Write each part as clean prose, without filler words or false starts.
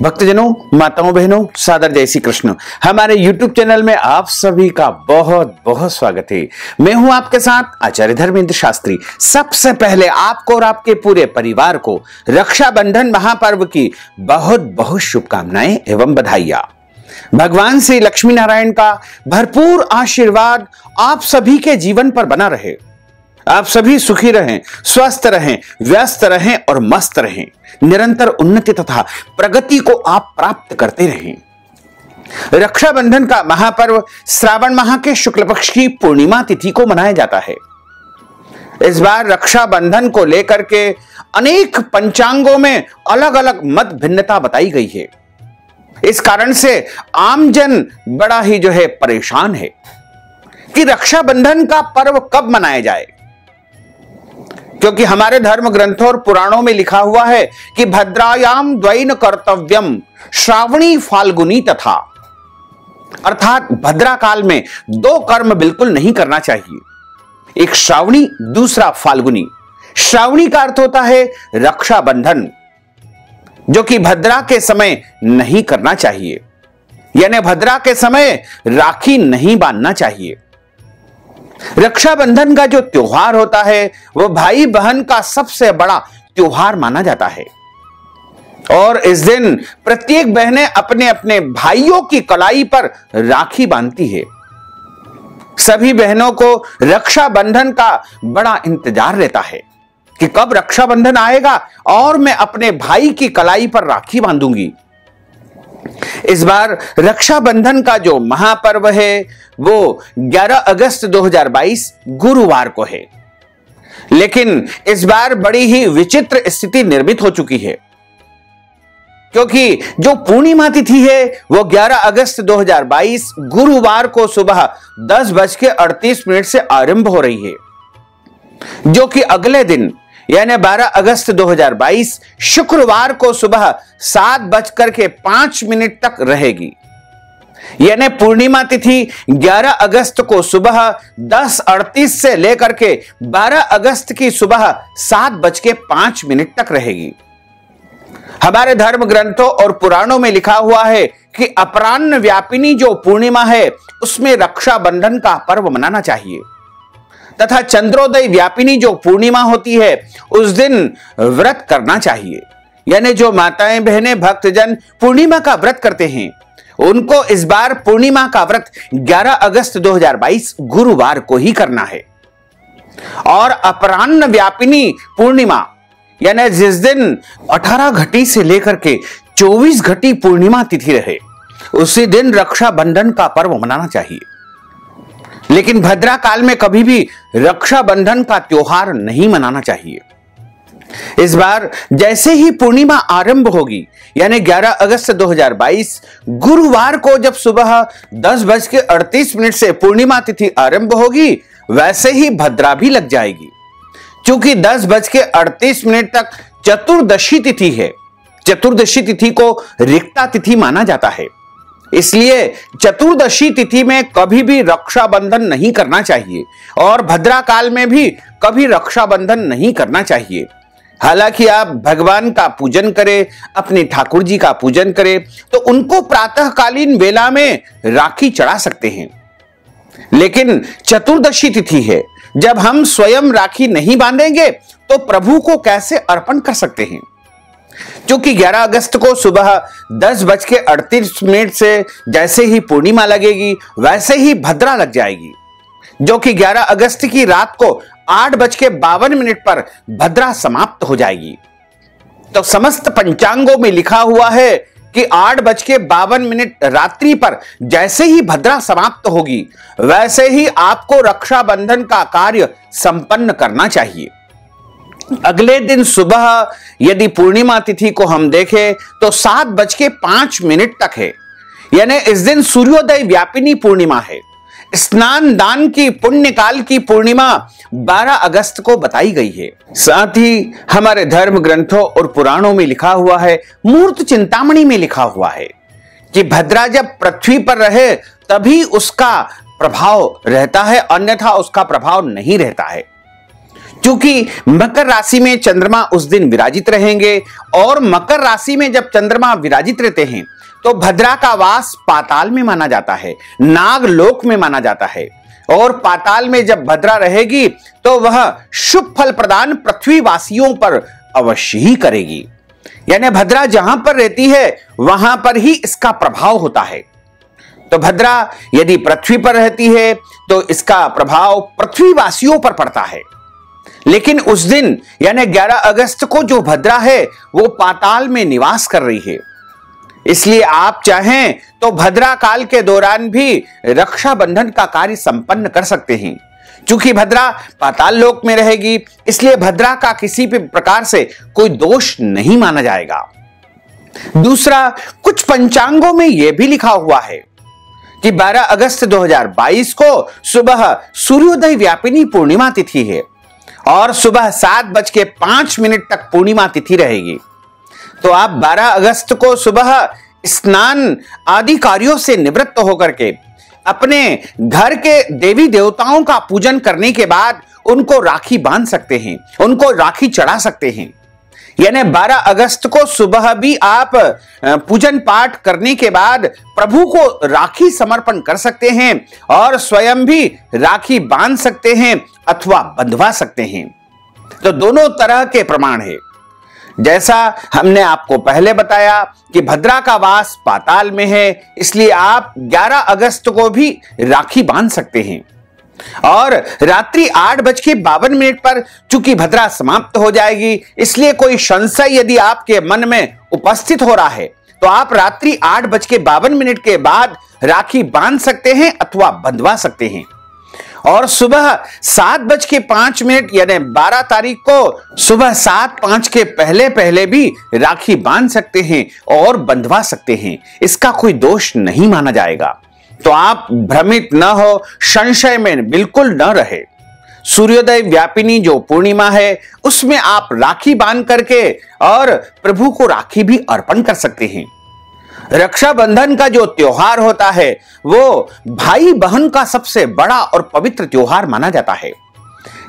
भक्तजनों, माताओं, बहनों, सादर जय श्री कृष्ण। हमारे YouTube चैनल में आप सभी का बहुत बहुत स्वागत है। मैं हूं आपके साथ आचार्य धर्मेंद्र शास्त्री। सबसे पहले आपको और आपके पूरे परिवार को रक्षाबंधन महापर्व की बहुत बहुत शुभकामनाएं एवं बधाइयां। भगवान श्री लक्ष्मी नारायण का भरपूर आशीर्वाद आप सभी के जीवन पर बना रहे। आप सभी सुखी रहें, स्वस्थ रहें, व्यस्त रहें और मस्त रहें। निरंतर उन्नति तथा प्रगति को आप प्राप्त करते रहें। रक्षाबंधन का महापर्व श्रावण माह के शुक्ल पक्ष की पूर्णिमा तिथि को मनाया जाता है। इस बार रक्षाबंधन को लेकर के अनेक पंचांगों में अलग अलग मत भिन्नता बताई गई है। इस कारण से आमजन बड़ा ही परेशान है कि रक्षाबंधन का पर्व कब मनाया जाए, क्योंकि हमारे धर्म ग्रंथों और पुराणों में लिखा हुआ है कि भद्रायाम द्वैन कर्तव्यम श्रावणी फाल्गुनी तथा, अर्थात भद्रा काल में दो कर्म बिल्कुल नहीं करना चाहिए, एक श्रावणी दूसरा फाल्गुनी। श्रावणी का अर्थ होता है रक्षाबंधन, जो कि भद्रा के समय नहीं करना चाहिए, यानी भद्रा के समय राखी नहीं बांधना चाहिए। रक्षाबंधन का जो त्योहार होता है वह भाई बहन का सबसे बड़ा त्योहार माना जाता है और इस दिन प्रत्येक बहनें अपने अपने भाइयों की कलाई पर राखी बांधती है। सभी बहनों को रक्षाबंधन का बड़ा इंतजार रहता है कि कब रक्षाबंधन आएगा और मैं अपने भाई की कलाई पर राखी बांधूंगी। इस बार रक्षाबंधन का जो महापर्व है वो 11 अगस्त 2022 गुरुवार को है, लेकिन इस बार बड़ी ही विचित्र स्थिति निर्मित हो चुकी है, क्योंकि जो पूर्णिमा तिथि है वो 11 अगस्त 2022 गुरुवार को सुबह 10:38 से आरंभ हो रही है, जो कि अगले दिन यानी 12 अगस्त 2022 शुक्रवार को सुबह 7:05 तक रहेगी। यानी पूर्णिमा तिथि 11 अगस्त को सुबह 10:38 से लेकर के 12 अगस्त की सुबह 7:05 तक रहेगी। हमारे धर्म ग्रंथों और पुराणों में लिखा हुआ है कि अपराह्न व्यापिनी जो पूर्णिमा है उसमें रक्षाबंधन का पर्व मनाना चाहिए, तथा चंद्रोदय व्यापिनी जो पूर्णिमा होती है उस दिन व्रत करना चाहिए। यानी जो माताएं बहनें भक्तजन पूर्णिमा का व्रत करते हैं उनको इस बार पूर्णिमा का व्रत 11 अगस्त 2022 गुरुवार को ही करना है। और अपराह्न व्यापिनी पूर्णिमा यानी जिस दिन 18 घटी से लेकर के 24 घटी पूर्णिमा तिथि रहे उसी दिन रक्षाबंधन का पर्व मनाना चाहिए। लेकिन भद्रा काल में कभी भी रक्षाबंधन का त्योहार नहीं मनाना चाहिए। इस बार जैसे ही पूर्णिमा आरंभ होगी यानी 11 अगस्त 2022 गुरुवार को जब सुबह 10:38 से पूर्णिमा तिथि आरंभ होगी वैसे ही भद्रा भी लग जाएगी। क्योंकि 10:38 तक चतुर्दशी तिथि है। चतुर्दशी तिथि को रिक्ता तिथि माना जाता है, इसलिए चतुर्दशी तिथि में कभी भी रक्षाबंधन नहीं करना चाहिए और भद्रा काल में भी कभी रक्षाबंधन नहीं करना चाहिए। हालांकि आप भगवान का पूजन करें, अपने ठाकुर जी का पूजन करें तो उनको प्रातःकालीन वेला में राखी चढ़ा सकते हैं। लेकिन चतुर्दशी तिथि है, जब हम स्वयं राखी नहीं बांधेंगे तो प्रभु को कैसे अर्पण कर सकते हैं। क्योंकि 11 अगस्त को सुबह 10:38 से जैसे ही पूर्णिमा लगेगी वैसे ही भद्रा लग जाएगी, जो कि 11 अगस्त की रात को 8:52 पर भद्रा समाप्त हो जाएगी। तो समस्त पंचांगों में लिखा हुआ है कि 8:52 रात्रि पर जैसे ही भद्रा समाप्त होगी वैसे ही आपको रक्षाबंधन का कार्य संपन्न करना चाहिए। अगले दिन सुबह यदि पूर्णिमा तिथि को हम देखें तो 7:05 तक है, यानी इस दिन सूर्योदय व्यापिनी पूर्णिमा है। स्नान दान की पुण्य काल की पूर्णिमा 12 अगस्त को बताई गई है। साथ ही हमारे धर्म ग्रंथों और पुराणों में लिखा हुआ है, मूर्त चिंतामणि में लिखा हुआ है कि भद्रा जब पृथ्वी पर रहे तभी उसका प्रभाव रहता है, अन्यथा उसका प्रभाव नहीं रहता है। क्योंकि मकर राशि में चंद्रमा उस दिन विराजित रहेंगे और मकर राशि में जब चंद्रमा विराजित रहते हैं तो भद्रा का वास पाताल में माना जाता है, नागलोक में माना जाता है। और पाताल में जब भद्रा रहेगी तो वह शुभ फल प्रदान पृथ्वी वासियों पर अवश्य ही करेगी। यानी भद्रा जहां पर रहती है वहां पर ही इसका प्रभाव होता है। तो भद्रा यदि पृथ्वी पर रहती है तो इसका प्रभाव पृथ्वी वासियों पर पड़ता है। लेकिन उस दिन यानी 11 अगस्त को जो भद्रा है वो पाताल में निवास कर रही है। इसलिए आप चाहें तो भद्रा काल के दौरान भी रक्षाबंधन का कार्य संपन्न कर सकते हैं। क्योंकि भद्रा पाताल लोक में रहेगी इसलिए भद्रा का किसी भी प्रकार से कोई दोष नहीं माना जाएगा। दूसरा, कुछ पंचांगों में यह भी लिखा हुआ है कि 12 अगस्त 2022 को सुबह सूर्योदय व्यापिनी पूर्णिमा तिथि है और सुबह 7:05 तक पूर्णिमा तिथि रहेगी। तो आप 12 अगस्त को सुबह स्नान आदि कार्यों से निवृत्त होकर के अपने घर के देवी देवताओं का पूजन करने के बाद उनको राखी बांध सकते हैं, उनको राखी चढ़ा सकते हैं। यानी 12 अगस्त को सुबह भी आप पूजन पाठ करने के बाद प्रभु को राखी समर्पण कर सकते हैं और स्वयं भी राखी बांध सकते हैं अथवा बंधवा सकते हैं। तो दोनों तरह के प्रमाण है। जैसा हमने आपको पहले बताया कि भद्रा का वास पाताल में है इसलिए आप 11 अगस्त को भी राखी बांध सकते हैं। और रात्रि 8:52 पर चूंकि भद्रा समाप्त हो जाएगी इसलिए कोई संशय यदि आपके मन में उपस्थित हो रहा है तो आप रात्रि 8:52 के बाद राखी बांध सकते हैं अथवा बंधवा सकते हैं। और सुबह 7:05 यानी 12 तारीख को सुबह 7:05 के पहले पहले भी राखी बांध सकते हैं और बंधवा सकते हैं। इसका कोई दोष नहीं माना जाएगा। तो आप भ्रमित न हो, संशय में बिल्कुल न रहे। सूर्योदय व्यापिनी जो पूर्णिमा है उसमें आप राखी बांध करके और प्रभु को राखी भी अर्पण कर सकते हैं। रक्षाबंधन का जो त्योहार होता है वो भाई बहन का सबसे बड़ा और पवित्र त्योहार माना जाता है।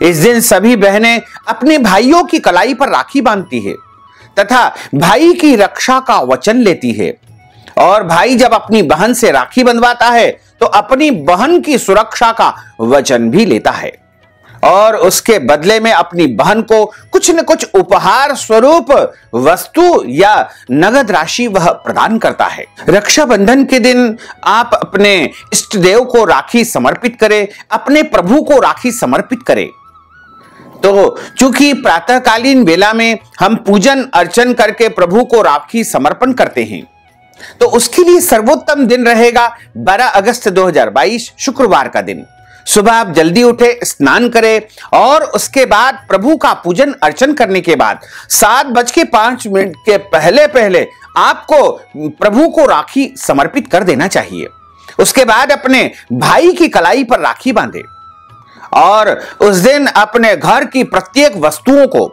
इस दिन सभी बहनें अपने भाइयों की कलाई पर राखी बांधती है तथा भाई की रक्षा का वचन लेती है। और भाई जब अपनी बहन से राखी बंधवाता है तो अपनी बहन की सुरक्षा का वचन भी लेता है और उसके बदले में अपनी बहन को कुछ न कुछ उपहार स्वरूप वस्तु या नगद राशि वह प्रदान करता है। रक्षाबंधन के दिन आप अपने इष्ट देव को राखी समर्पित करें, अपने प्रभु को राखी समर्पित करें। तो चूंकि प्रातःकालीन वेला में हम पूजन अर्चन करके प्रभु को राखी समर्पण करते हैं तो उसके लिए सर्वोत्तम दिन रहेगा 12 अगस्त 2022 शुक्रवार का दिन। सुबह आप जल्दी उठे, स्नान करें और उसके बाद प्रभु का पूजन अर्चन करने के बाद 7:05 के पहले पहले आपको प्रभु को राखी समर्पित कर देना चाहिए। उसके बाद अपने भाई की कलाई पर राखी बांधे और उस दिन अपने घर की प्रत्येक वस्तुओं को,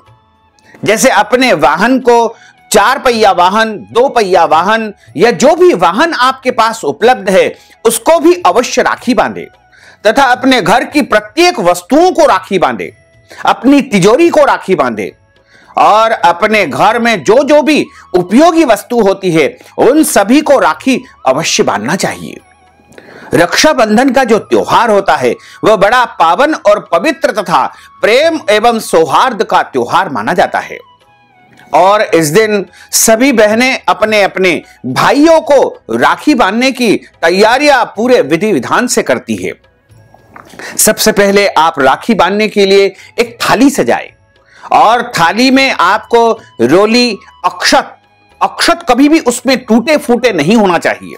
जैसे अपने वाहन को, 4 पहिया वाहन, 2 पहिया वाहन या जो भी वाहन आपके पास उपलब्ध है उसको भी अवश्य राखी बांधे तथा अपने घर की प्रत्येक वस्तुओं को राखी बांधे, अपनी तिजोरी को राखी बांधे और अपने घर में जो जो भी उपयोगी वस्तु होती है उन सभी को राखी अवश्य बांधना चाहिए। रक्षाबंधन का जो त्योहार होता है वह बड़ा पावन और पवित्र तथा प्रेम एवं सौहार्द का त्योहार माना जाता है और इस दिन सभी बहनें अपने अपने भाइयों को राखी बांधने की तैयारियां पूरे विधि विधान से करती है। सबसे पहले आप राखी बांधने के लिए एक थाली सजाएं और थाली में आपको रोली, अक्षत कभी भी उसमें टूटे फूटे नहीं होना चाहिए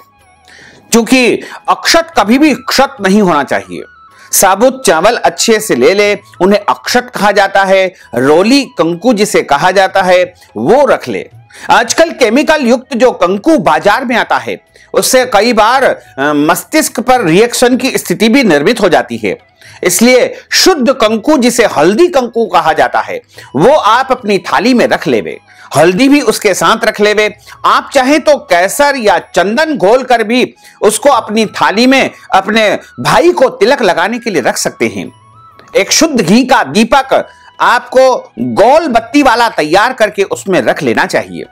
क्योंकि अक्षत कभी भी क्षत नहीं होना चाहिए। साबुत चावल अच्छे से ले ले, उन्हें अक्षत कहा जाता है। रोली, कंकु जिसे कहा जाता है वो रख ले। आजकल केमिकल युक्त जो कंकु बाजार में आता है उससे कई बार मस्तिष्क पर रिएक्शन की स्थिति भी निर्मित हो जाती है। इसलिए शुद्ध कंकु जिसे हल्दी कंकु कहा जाता है वो आप अपनी थाली में रख लेवे। हल्दी भी उसके साथ रख लेवे। आप चाहे तो केसर या चंदन घोल कर भी उसको अपनी थाली में अपने भाई को तिलक लगाने के लिए रख सकते हैं। एक शुद्ध घी का दीपक आपको गोल बत्ती वाला तैयार करके उसमें रख लेना चाहिए।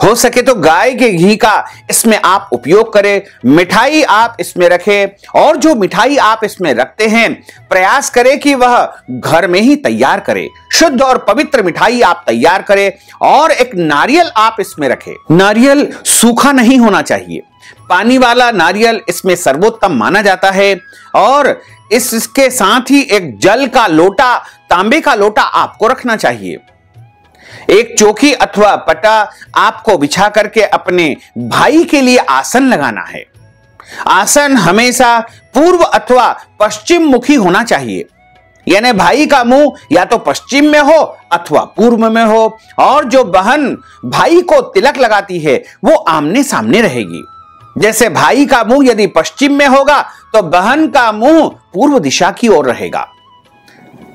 हो सके तो गाय के घी का इसमें आप उपयोग करें। मिठाई आप इसमें रखें और जो मिठाई आप इसमें रखते हैं प्रयास करें कि वह घर में ही तैयार करें। शुद्ध और पवित्र मिठाई आप तैयार करें और एक नारियल आप इसमें रखें। नारियल सूखा नहीं होना चाहिए, पानी वाला नारियल इसमें सर्वोत्तम माना जाता है। और इसके साथ ही एक जल का लोटा, तांबे का लोटा आपको रखना चाहिए। एक चौकी अथवा पटा आपको बिछा करके अपने भाई के लिए आसन लगाना है। आसन हमेशा पूर्व अथवा पश्चिम मुखी होना चाहिए, यानी भाई का मुंह या तो पश्चिम में हो अथवा पूर्व में हो, और जो बहन भाई को तिलक लगाती है वो आमने सामने रहेगी। जैसे भाई का मुंह यदि पश्चिम में होगा तो बहन का मुंह पूर्व दिशा की ओर रहेगा।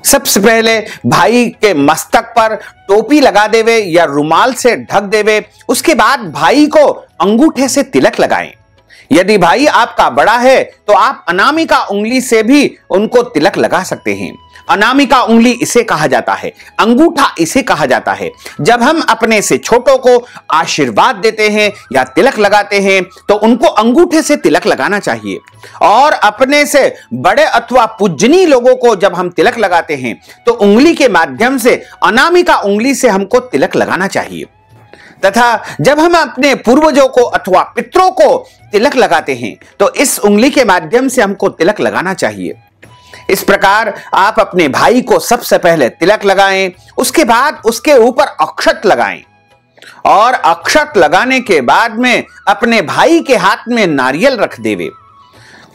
सबसे पहले भाई के मस्तक पर टोपी लगा देवे या रुमाल से ढक देवे। उसके बाद भाई को अंगूठे से तिलक लगाएं। यदि भाई आपका बड़ा है तो आप अनामिका उंगली से भी उनको तिलक लगा सकते हैं। अनामिका उंगली इसे कहा जाता है, अंगूठा इसे कहा जाता है। जब हम अपने से छोटों को आशीर्वाद देते हैं या तिलक लगाते हैं तो उनको अंगूठे से तिलक लगाना चाहिए। और अपने से बड़े अथवा पूजनीय लोगों को जब हम तिलक लगाते हैं तो उंगली के माध्यम से, अनामिका उंगली से हमको तिलक लगाना चाहिए। तथा जब हम अपने पूर्वजों को अथवा पितरों को तिलक लगाते हैं तो इस उंगली के माध्यम से हमको तिलक लगाना चाहिए। इस प्रकार आप अपने भाई को सबसे पहले तिलक लगाएं, उसके बाद उसके ऊपर अक्षत लगाएं और अक्षत लगाने के बाद में अपने भाई के हाथ में नारियल रख देवे,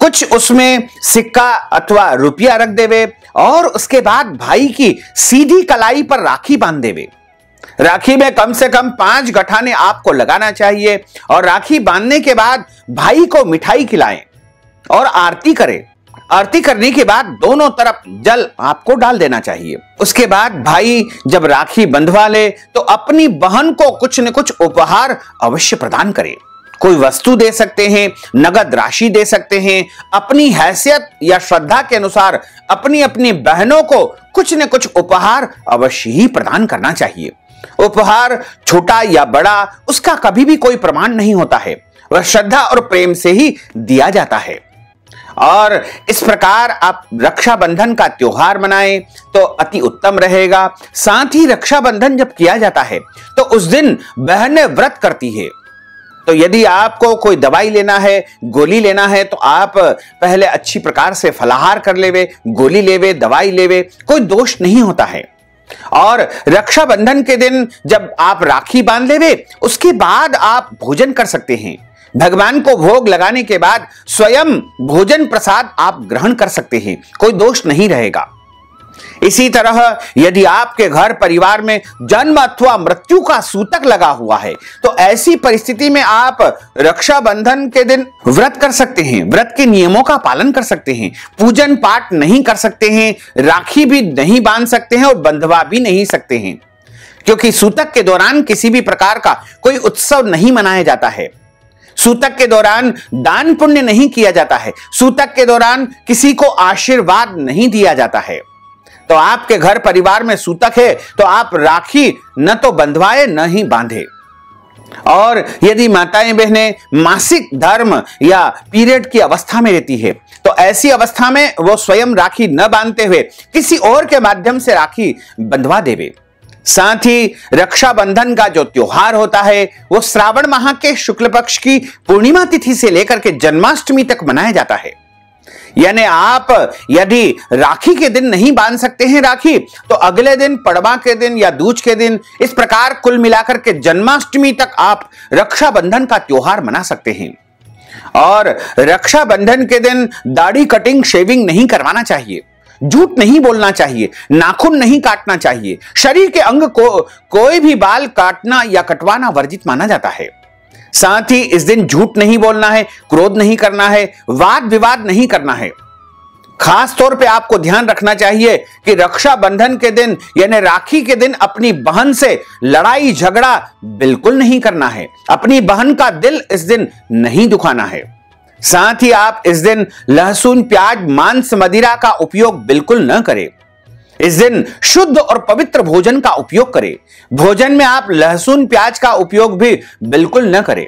कुछ उसमें सिक्का अथवा रुपया रख देवे और उसके बाद भाई की सीधी कलाई पर राखी बांध देवे। राखी में कम से कम 5 गठाने आपको लगाना चाहिए और राखी बांधने के बाद भाई को मिठाई खिलाएं और आरती करें। आरती करने के बाद दोनों तरफ जल आपको डाल देना चाहिए। उसके बाद भाई जब राखी बंधवा ले तो अपनी बहन को कुछ न कुछ उपहार अवश्य प्रदान करें। कोई वस्तु दे सकते हैं, नगद राशि दे सकते हैं। अपनी हैसियत या श्रद्धा के अनुसार अपनी अपनी बहनों को कुछ न कुछ उपहार अवश्य ही प्रदान करना चाहिए। उपहार छोटा या बड़ा उसका कभी भी कोई प्रमाण नहीं होता है, वह श्रद्धा और प्रेम से ही दिया जाता है। और इस प्रकार आप रक्षाबंधन का त्योहार मनाएं तो अति उत्तम रहेगा। साथ ही रक्षाबंधन जब किया जाता है तो उस दिन बहनें व्रत करती है। तो यदि आपको कोई दवाई लेना है, गोली लेना है तो आप पहले अच्छी प्रकार से फलाहार कर लेवे, गोली लेवे, दवाई लेवे, कोई दोष नहीं होता है। और रक्षाबंधन के दिन जब आप राखी बांध लेवे उसके बाद आप भोजन कर सकते हैं। भगवान को भोग लगाने के बाद स्वयं भोजन प्रसाद आप ग्रहण कर सकते हैं, कोई दोष नहीं रहेगा। इसी तरह यदि आपके घर परिवार में जन्म अथवा मृत्यु का सूतक लगा हुआ है तो ऐसी परिस्थिति में आप रक्षाबंधन के दिन व्रत कर सकते हैं, व्रत के नियमों का पालन कर सकते हैं, पूजन पाठ नहीं कर सकते हैं, राखी भी नहीं बांध सकते हैं और बंधवा भी नहीं सकते हैं, क्योंकि सूतक के दौरान किसी भी प्रकार का कोई उत्सव नहीं मनाया जाता है। सूतक के दौरान दान पुण्य नहीं किया जाता है, सूतक के दौरान किसी को आशीर्वाद नहीं दिया जाता है। तो आपके घर परिवार में सूतक है तो आप राखी न तो बंधवाए न ही बांधे। और यदि माताएं बहनें मासिक धर्म या पीरियड की अवस्था में रहती है तो ऐसी अवस्था में वो स्वयं राखी न बांधते हुए किसी और के माध्यम से राखी बंधवा देवे। साथ ही रक्षाबंधन का जो त्योहार होता है वो श्रावण माह के शुक्ल पक्ष की पूर्णिमा तिथि से लेकर के जन्माष्टमी तक मनाया जाता है। यानी आप यदि राखी के दिन नहीं बांध सकते हैं राखी तो अगले दिन पड़वा के दिन या दूज के दिन, इस प्रकार कुल मिलाकर के जन्माष्टमी तक आप रक्षाबंधन का त्योहार मना सकते हैं। और रक्षाबंधन के दिन दाढ़ी कटिंग शेविंग नहीं करवाना चाहिए, झूठ नहीं बोलना चाहिए, नाखून नहीं काटना चाहिए, शरीर के अंग को कोई भी बाल काटना या कटवाना वर्जित माना जाता है। साथ ही इस दिन झूठ नहीं बोलना है, क्रोध नहीं करना है, वाद विवाद नहीं करना है। खास तौर पे आपको ध्यान रखना चाहिए कि रक्षाबंधन के दिन यानी राखी के दिन अपनी बहन से लड़ाई झगड़ा बिल्कुल नहीं करना है, अपनी बहन का दिल इस दिन नहीं दुखाना है। साथ ही आप इस दिन लहसुन, प्याज, मांस, मदिरा का उपयोग बिल्कुल न करें। इस दिन शुद्ध और पवित्र भोजन का उपयोग करें। भोजन में आप लहसुन प्याज का उपयोग भी बिल्कुल न करें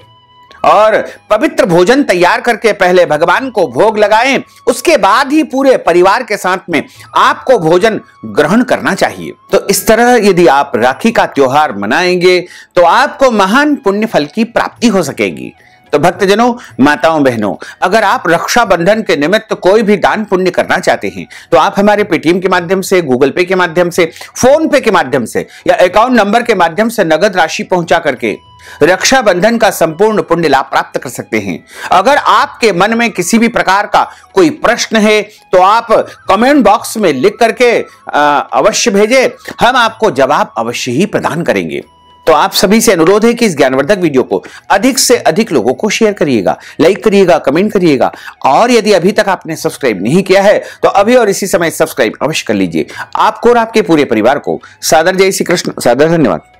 और पवित्र भोजन तैयार करके पहले भगवान को भोग लगाएं, उसके बाद ही पूरे परिवार के साथ में आपको भोजन ग्रहण करना चाहिए। तो इस तरह यदि आप राखी का त्योहार मनाएंगे तो आपको महान पुण्य फल की प्राप्ति हो सकेगी। तो भक्तजनों, माताओं, बहनों, अगर आप रक्षाबंधन के निमित्त कोई भी दान पुण्य करना चाहते हैं तो आप हमारे पेटीएम के माध्यम से, गूगल पे के माध्यम से, फोन पे के माध्यम से या अकाउंट नंबर के माध्यम से नगद राशि पहुंचा करके रक्षाबंधन का संपूर्ण पुण्य लाभ प्राप्त कर सकते हैं। अगर आपके मन में किसी भी प्रकार का कोई प्रश्न है तो आप कमेंट बॉक्स में लिख करके अवश्य भेजें, हम आपको जवाब अवश्य ही प्रदान करेंगे। तो आप सभी से अनुरोध है कि इस ज्ञानवर्धक वीडियो को अधिक से अधिक लोगों को शेयर करिएगा, लाइक करिएगा, कमेंट करिएगा और यदि अभी तक आपने सब्सक्राइब नहीं किया है तो अभी और इसी समय सब्सक्राइब अवश्य कर लीजिए। आपको और आपके पूरे परिवार को सादर जय श्री कृष्ण, सादर धन्यवाद।